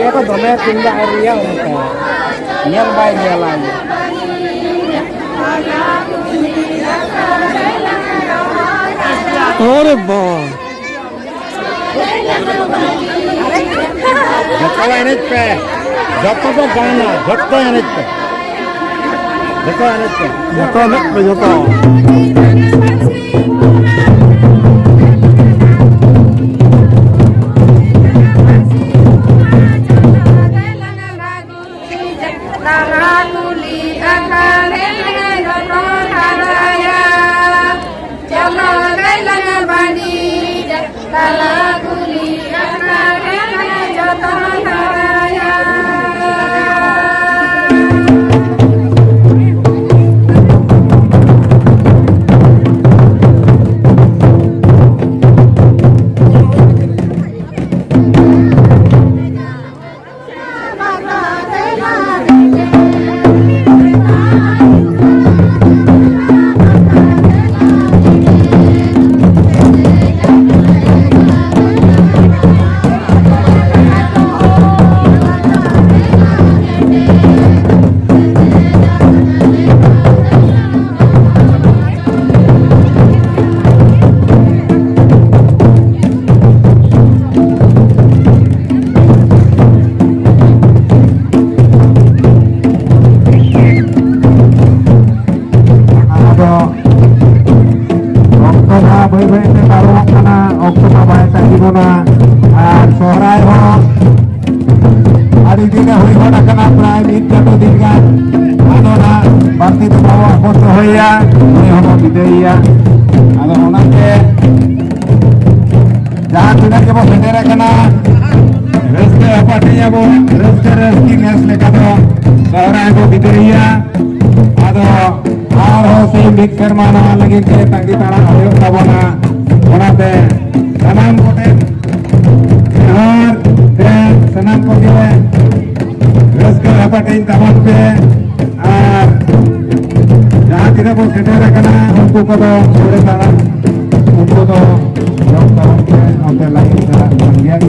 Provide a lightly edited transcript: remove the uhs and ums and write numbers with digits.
dia ko dome tindak area unta. Nyel bay nyelan. Ore bang. Jatuh enet pe. Jatuh to gana. Jatuh enet pe. Jatuh enet pe. Jatuh enet pe jatuh. Saharai ho hari dina hui hona kana prai mit jato dingan ado na barti to bawa foto hoya hui hono bidaya ado onate jahan tinac ke bo setera kana raste apatinya bo raste ngas le kado Saharai bo bidaya ado aro sei big sermana lagi ke tangi tara hoyo tabona onate sanam koten dan senam koge raska apatain taman pe ar jahan tidak bo setera kana unku kodo sore tara unku to jom taman pe onte lain sa bangian